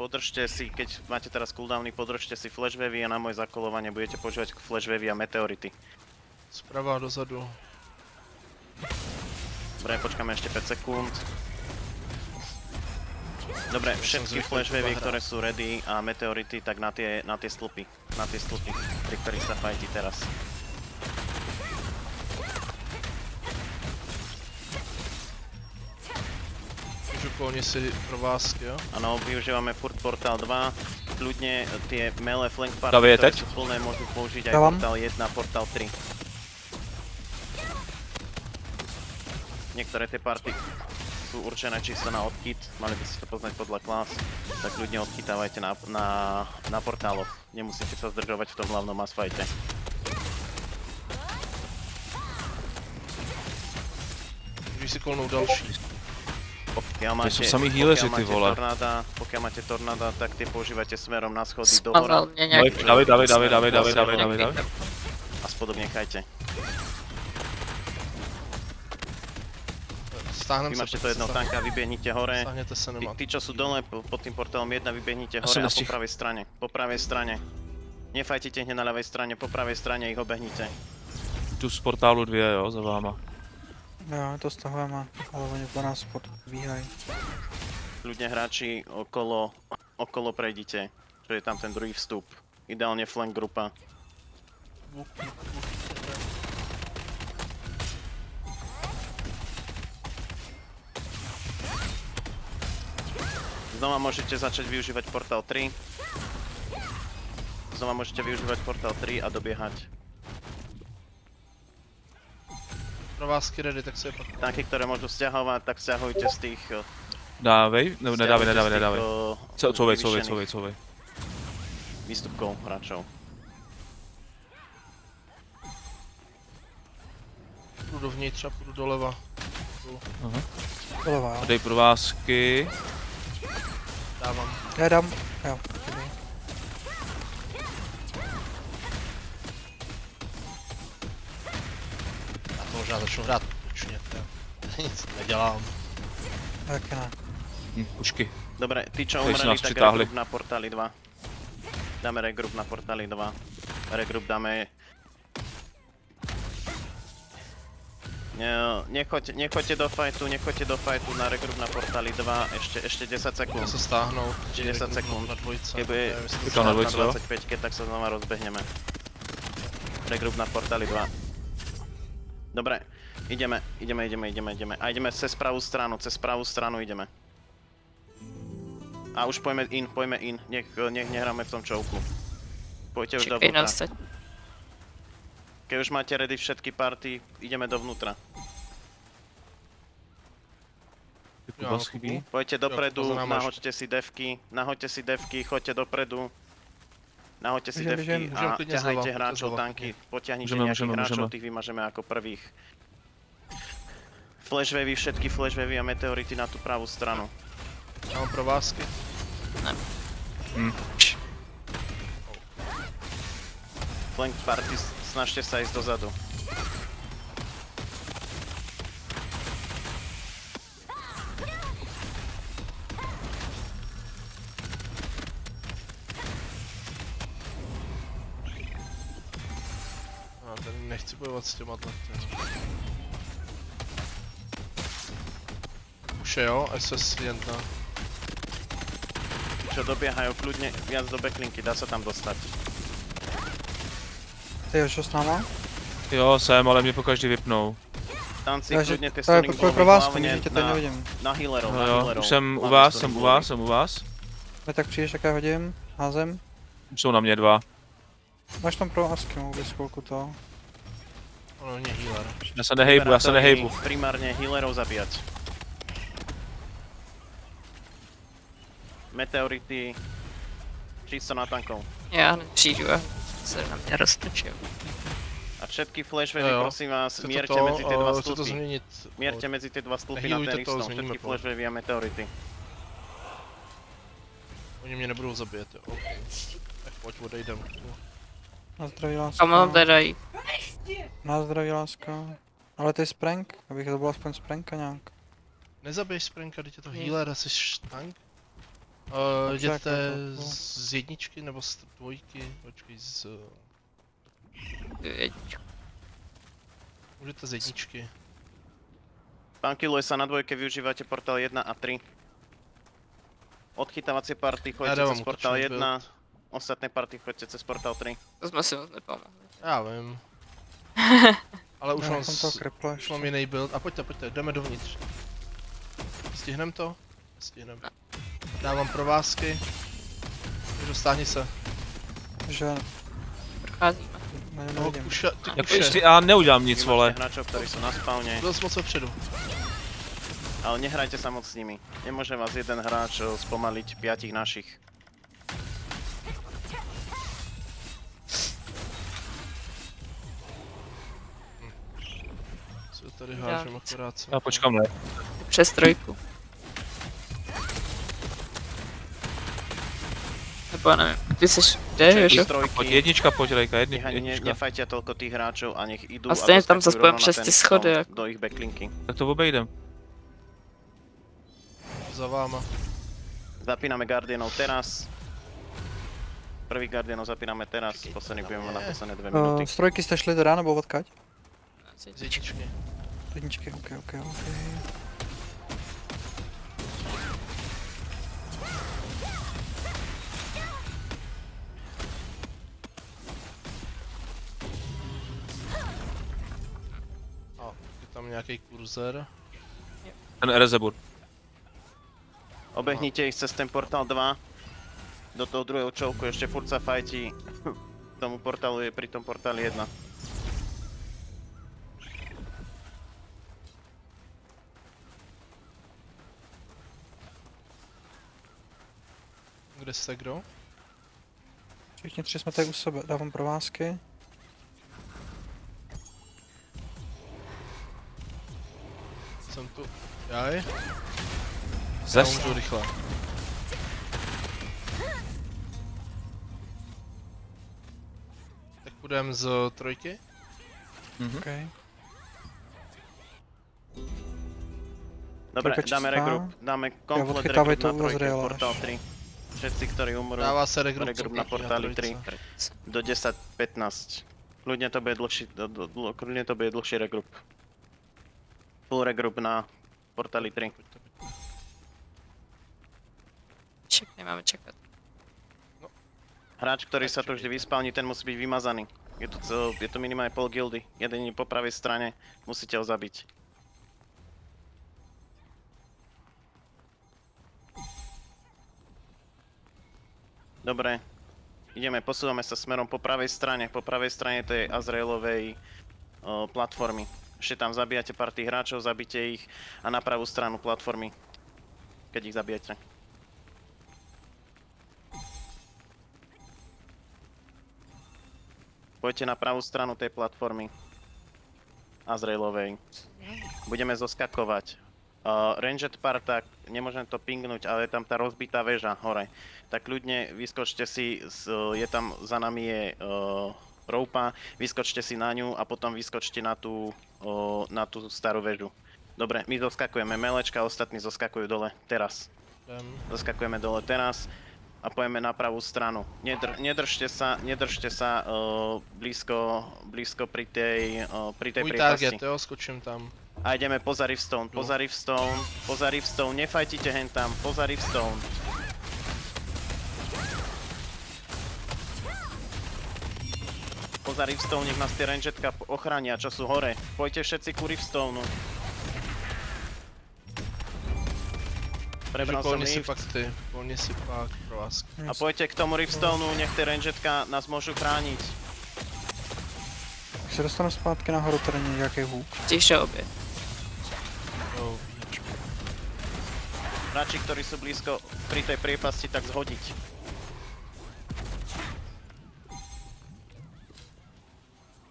podržte si, keď máte teraz cooldowny, podržte si flash wavy a na moje zakolovanie budete používať flash wavy a meteority. Zprava dozadu. Dobre, počkáme ešte 5 sekúnd. Dobre, všetky flash wavy, ktoré sú ready a meteority, tak na tie stĺpy. Na tie stĺpy, pri ktorých sa fajti teraz. Ukloni si provázky, jo? Áno, využívame furt portál 2. Kľudne tie melee flank party, Davide, ktoré teď? sú plné, môžu použiť aj Dávam. portál 1 a portál 3. Niektoré tie party sú určené čisto na odkyt, mali by ste to poznať podľa klás, tak ľudne odkytávajte na portáloch. Nemusíte sa zdržovať v tom hlavnom mass fighte. Můžeš si kolnout další. Pokiaľ To sú samí healeři, ty vole. Pokiaľ máte tornáda, tak tie používate smerom na schody do hora. Spavnil mě nějaký... David. A spodok nechajte. Stáhnem se. Vymažte to jednou tanka, vybiehnite hore. Stáhněte se, nemá. Tí, čo sú dole pod tým portálom 1, vybiehnite hore a po pravej strane. Po pravej strane. Nefajtite hneď na ľavej strane, po pravej strane ich obehnite. Tu z portálu 2, jo, za váma. Jo, to stahujeme, ale oni po nás podbíhají. Ľudne hráči okolo prejdite, čo je tam ten druhý vstup. Ideálne flank grupa. Znova môžete začať využívať portál 3. Znova môžete využívať portál 3 a dobiehať. Provázky ready, tak se je pak. Tanky, ktoré môžu stiahovať, tak stiahujte z tých... Dávej, nedávej. Couvej. Výstupkov hráčov. Půjdu dovnitř a půjdu doleva. Doleva, jo. Dej provázky. Dávám. Já dám, jo. Já to možná začnu hrát ručně, nic nedělám. Taky ne. Pušky. Dobre, tí čo Teď umreli, nás tak přitáhli. regroup na portáli 2. Dáme regroup na portáli 2. Regroup dáme... Nechoďte do fightu na regroup na portáli 2, ešte 10 sekúnd. Já se stáhnout. 10 sekúnd. Na dvojce. Keď bude na dvojce, jo? 25, tak sa znova rozbehneme. Regroup na portáli 2. Dobre, ideme. A ideme cez pravú stranu ideme. A už poďme in. Nech nehráme v tom čouku. Poďte už Čekej dovnútra. nás teď. Keď už máte ready všetky party, ideme dovnútra. Vás chybí. Poďte dopredu, to za náma nahoďte si devky, choďte dopredu. Nahoďte si devky Môžem a klidne ťahajte zľava, hráčov, zľava. tanky. Potiahnite Môžeme. nejakých hráčov, tých vymažeme ako prvých. Flash wavy, všetky flash wavy a meteority na tú pravú stranu. Já mám provázky. Flank party, snažte sa ísť dozadu. No, ten nechci bojovat s těma tletem. Už je jo, SS jedna. Čo dobiehajú kľudne viac do backlinky, dá sa tam dostať. Ty už s náma? Jo, jsem, ale mě pokaždý vypnou. Tanci, Takže kľudne tie to je stunning pro blowy vás, hlavne že to nevidím. na healerov, No jo, už jsem u Hlavne vás, stunning blowy. jsem u vás. My tak přijdeš, jak já hodím, házem. Už jsou na mě 2. Máš tam provázky, mohu bys chvilku to. Ono není healer. Já se nehejbu. Primárne healerov zabíjať. Meteority, čisto na tankov. Já hned přijdu a se na mě roztočím. A všetky flash wavy, Jo. prosím vás, Chce mierte to, medzi tie dva chce to stĺpy. změnit. Mierte medzi tie dva stĺpy na Healujte ten to, listom, změníme všetky to. flash wavy a meteority. Oni mě nebudou zabíjet, jo. Okay. Tak pojď, odejdem. Na zdraví láska. Kam mám dají? Na zdraví láska. Ale to je sprank, abych to byl aspoň spranka nějak. Nezabij Sprenka, teď je to healer, jsi tank. Jděte z jedničky nebo z dvojky? Počkej, Jedničku. Můžete z jedničky. Tankiluje sa na dvojke, využívate portál 1 a 3. Odchytávacie party, Já chodíte dávám cez portál útočný 1. Ostatné party chodíte cez portál 3. To jsme si moc nepomohli. Já vím. Ale už Já mám, jsem to krepla už mám jiný build. A pojďte, jdeme dovnitř. Stihnem to? Stihnem. Dávám provázky. Takže stáhni se. Že Procházíme. nevidím. Kuše, ty Jako kuše. jestli já neudělám nic, Vy vole. máte hráčov, ktorí sú na spawne, Byl jsem moc vepředu. ale nehrajte sa moc s nimi. Nemôže vás jeden hráč spomaliť 5 našich. Co tady hážem akorát co. Já počkám, ne. Přes trojku. Nebo nevím, ty jsi kde, Všetky že? trojky, Pojď jednička, pojď Rejka, nech ani jednička. nefajtia toľko tých hráčov a nech idú A stejne tam doskakujú zase budem rovno na přes ten ty schody, spawn jako. do ich backlinky. Tak to obejdem. Za váma. Zapíname Guardianov teraz. Prvý Guardianov zapíname teraz, posledný budeme na posledné 2 minúty. Z trojky jste šli teda, nebo odkaď? Z jedničky. Jedničky, ok. A je tam nějaký kurzer. Ten Erezebur. Obehnite ich cez ten portál 2. Do toho druhého čovku ešte furt sa fajti. Tomu portálu je pri tom portáli 1. Kde jste kdo? Všichni tři jsme tady u sebe, dávám provázky. Jsem tu. Jaj. Já Zes. můžu rychle. Tak půjdem z trojky. Ok. Dobre, Trojka dáme čistá. regroup. Dáme komplet odchytávaj regroup na to trojke, Azraela portál až. 3. Všetci, ktorí umrú, Dává se regroup regroup na portáli 3. Do 10:15. Kľudne to bude dlhší regroup. Full regroup na portáli 3. Ček, nemáme čekat. Hráč, ktorý sa tu vždy vyspawní, ten musí byť vymazaný. Je tu minimálne pol guildy. Jeden je po pravej strane, musíte ho zabiť. Dobre, posúvame sa smerom po pravej strane. Po pravej strane tej Azraelovej platformy. Ešte tam zabíjate pár tých hráčov, zabíte ich a na pravú stranu platformy, keď ich zabijete. Poďte na pravú stranu tej platformy Azraelovej. Budeme zoskakovať. Ranged part, nemôžem to pingnúť, ale je tam tá rozbitá väža hore. Tak ľudne vyskočte si, je tam za nami je roupa, vyskočte si na ňu a potom vyskočte na tú starú väžu. Dobre, my zoskakujeme melečka, ostatní zoskakujú dole teraz. Zoskakujeme dole teraz a pojeme na pravú stranu. Nedržte sa blízko pri tej Můj priepasti. target, jo, skočím tam. A ideme poza Riftstone, poza Riftstone, nefajtite hen tam, poza Riftstone. Poza Riftstone, nech nás tie rangetka ochránia, čo sú hore. Poďte všetci ku Riftstoneu. Prebral som Volně si Rift. pak ty, volně si pak provázky. A poďte k tomu Riftstoneu, nech tie rangetka nás môžu chrániť. Když se dostanu zpátky nahoru, tady není nějaký hůk. Tiše obě. Jo, Hráči, ktorí sú blízko pri tej priepasti, tak zhodiť.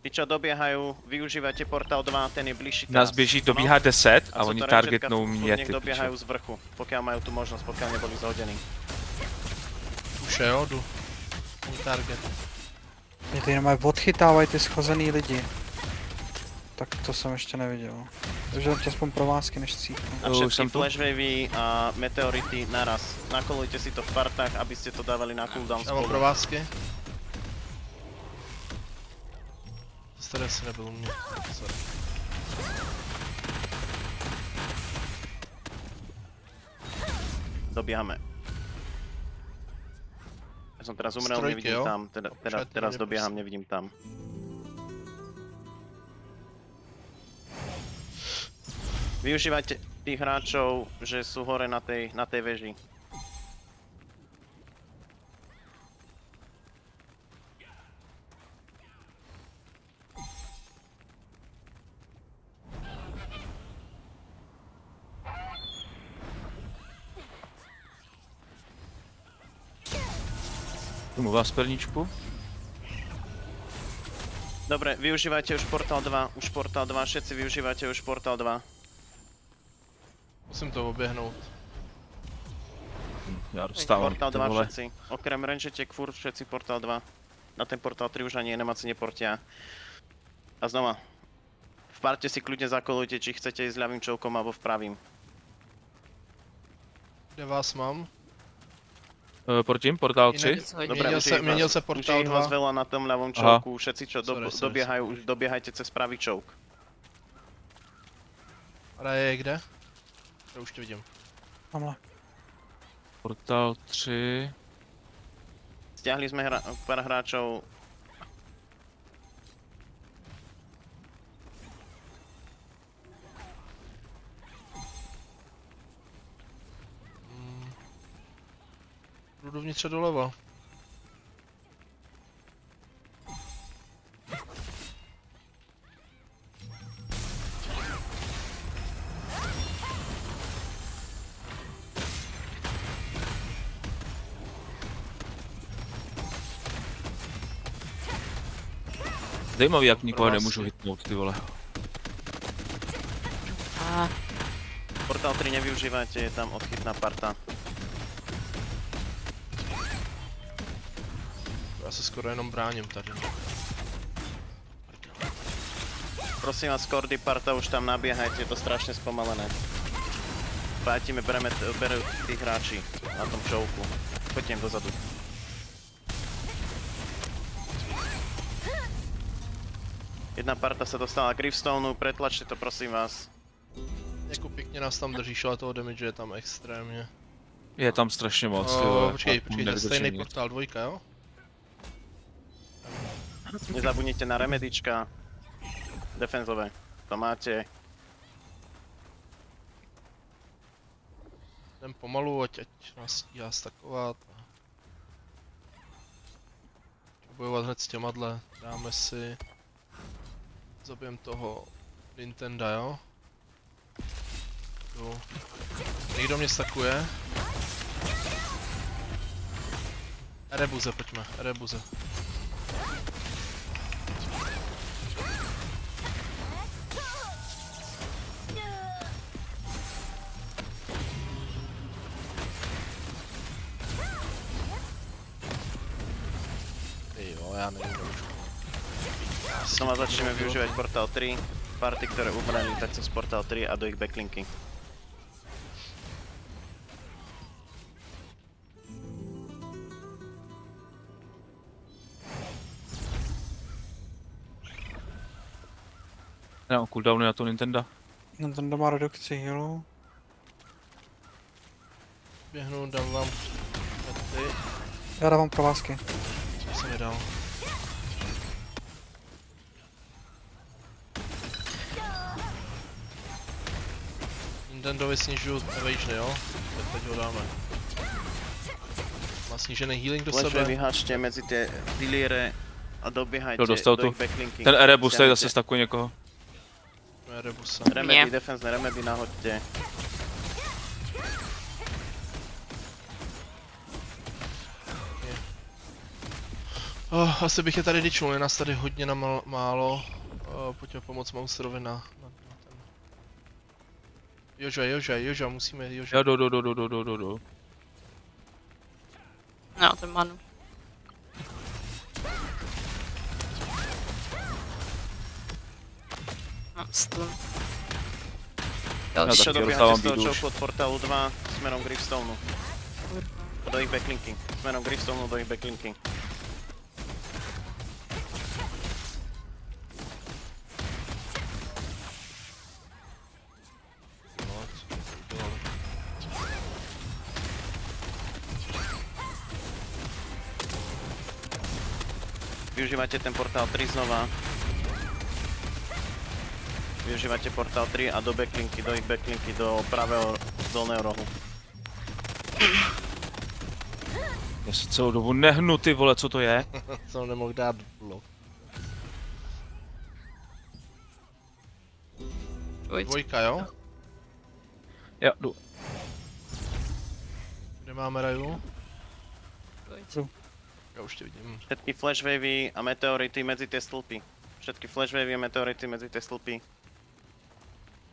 Tí, čo dobiehajú, využívajte portál 2, ten je bližší Nás teraz. běží, dobíhá 10 a sú oni to targetnou rangetka, mě, nech ty dobiehajú pičo. z vrchu, pokiaľ majú tú možnosť, pokiaľ neboli zhodení. už jo, jdu. Můj target. Mě tady jenom odchytávají ty schozený lidi. Tak to jsem ještě neviděl. Takže tě aspoň provázky než cípnu. A Už všetky som tu. flashwavy a meteority naraz. Nakolujte si to v partách, aby ste to dávali na cooldown Já mám spolu. provázky. Zase tady asi nebyl u mě. Sorry. Dobiehame. Ja som teraz umrel, Strojky, nevidím jo? tam. Počkajte, Teraz mě dobieham, prosím. nevidím tam. Využívajte tých hráčov, že sú hore na tej veži. Tomu vás perničku. Dobre, využívajte už portál 2, všetci využívajte už portál 2. Musím to oběhnout. Já dostávám Portál ty 2 vole. všetci. Okrem rangetiek furt všetci portál 2. Na ten portál 3 už ani nemáci neportia. A znova. V parte si kľudne zakolujte, či chcete ísť ľavým čovkom alebo vpravým. Kde vás mám? Proti portál 3. Něco hodně. Dobre, Měnil se už je portál ich vás 2. veľa na tom ľavom Aha. čovku. Všetci, čo Sorry. dobiehajú, už dobiehajte cez pravý čovk. Hraje kde? Já už to vidím. Tamhle. Portál 3. Stiahli sme pár hráčov. Jdu dovnitř a doleva. Zajímavý, jak nikoho Pro vás. nemůžu hitnout, ty vole. A Portál 3 nevyužívajte, je tam odchytná parta. Já se skoro jenom bráním tady. Prosím vás, kordy parta už tam nabiehajte, je to strašne spomalené. Fajtíme, berú tí hráči na tom čovku. Poďte im dozadu. Jedna parta sa dostala k Rivestoneu, pretlačte to prosím vás. Jako pěkně nás tam držíš, ale toho damage je tam extrémně. Je tam strašně moc, ty vole. Počkej, A počkej, to je nevytočím stejný nic. portál 2, jo? Nezabudnite na remedička. Defenzové. To máte. Jdem pomalu, ať nás stíhá stakovat. Bojovat hned s těmadle, dáme si. Zabijem toho Nintendo, jo? Jdu. Někdo mě stakuje. Erebuze, pojďme, Erebuze. Jo, já nevím, už. Znova začneme využívať portál 3. Party, ktoré umreli, tak cez portál 3 a do ich backlinky. Já mám cooldowny na to Nintendo. Nintendo má redukci healu. Běhnu, dám vám ty, Já dávám provázky. co jsem vydal. Nintendovi snižuju evasion, jo? Tak teď ho dáme. Má snížený healing do Flashway sebe. vyhačte medzi tie diliere a dobiehajte Dostal do tu. ich backlinky. Ten Erebus tady Stiahnite. zase stakuje někoho. Rebusa. Remedy, Nie. defenzné remedy nahoďte. Oh, asi bych je tady dičnul, je nás tady hodně na málo. Pojďme pomoct Mouserovi na ten. Joža, musíme Joža. Jo, jdu. no, ten manu. stun. Já Další. taky Čo dobieháte dostávám z toho bídu už. čouku od portálu 2 smerom Gravestoneu. Kurva. Do ich backlinking. Smerom Gravestoneu do ich backlinking. No, co to udělali? Využívate ten portál 3 znova. Využívate portál 3 a do backlinky, do ich backlinky, do pravého dolného rohu. Já se celou dobu nehnu, ty vole, co to je? Jsem nemohl dát blok. Dvojce. Dvojka, jo? Jo, jdu. Kde máme raju? Dvojce. Já už tě vidím. Všetky flashwavy a meteority medzi tie stĺpy. Všetky flashwavy a meteority medzi tie stĺpy.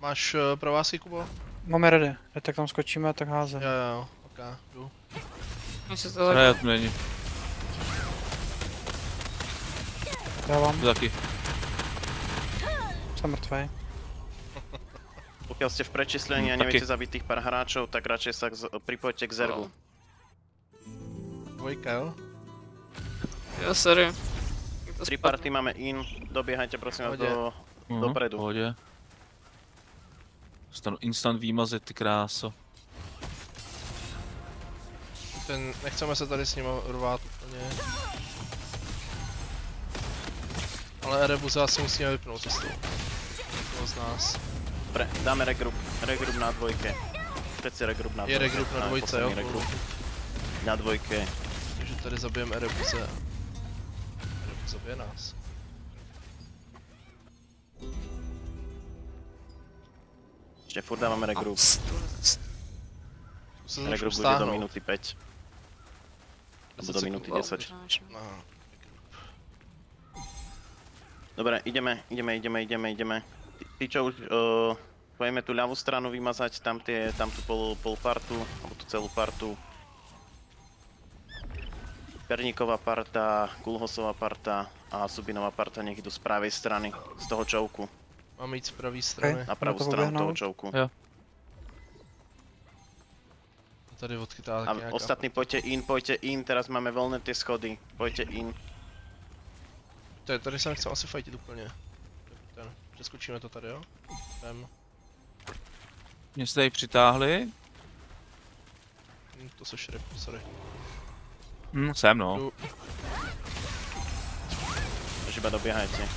Máš provázky, Kubo? Máme ready. Tak tam skočíme, tak házem. Jo, ok, jdu. Mně se to Ne, tu není. Já vám, Tu taky. jsem mrtvej. Pokiaľ ste v prečíslení a Taky. neviete zabiť tých pár hráčov, tak radšej sa pripojte k Zergu. Dvojka, jo? Jo, sorry. Jak to 3 spadlo? party máme in, dobiehajte prosím vás Pohodě. dopredu. V pohodě. Dostanu instant výmazy, ty kráso. Nechceme se tady s ním rvát úplně. Ale Erebuza si musíme vypnout cestu. Toho z nás. Dobre, dáme regroup. Regroup na dvojke. Všetci regroup na Je dvojke. regroup na Máme dvojce, jo? posledný regroup. Na dvojke. Takže tady zabijeme Erebuze. Erebuz zabije nás. Ešte furt dávame regroup. Stun. Zkus se trošku Regroup bude do stáhnout. minuty 5. Alebo do 10 minuty sekúnd. 10. Aha. Dobre, ideme. Tí čo už pojeme tú ľavú stranu vymazať, tam tú pol partu, alebo tú celú partu. Perníková parta, Kulhosová parta a Subinová parta nech idú z pravej strany, z toho čouku. Máme jít z pravé strany. Na pravú to stranu toho pobehnout. čouku. Jo. Tady odchytá A taky nějaká. ostatní poďte in, teraz máme voľné tie schody. Poďte in. Tady se nechcem asi fightit úplně. Přeskočíme to tady, jo? Jdem. Mě se tady přitáhli. To se šrip, sorry. Jsem no. Jdu. Takže iba dobiehajte.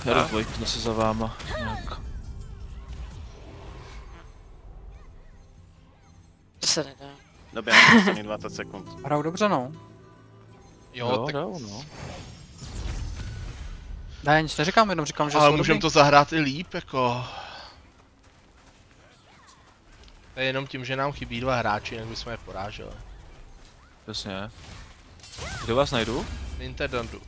Já jdu dvojku zase za váma. Nějak. To se nedá. Dobiehajte posledných 20 sekúnd. Hrajou dobře, no. Jo, tak... no. Já nic neříkám, jenom říkám, že Ale jsou můžeme dobrý. to zahrát i líp, jako... To je jenom tím, že nám chybí 2 hráči, jinak bychom je poráželi. Přesně. Kde vás najdu? Nintendu.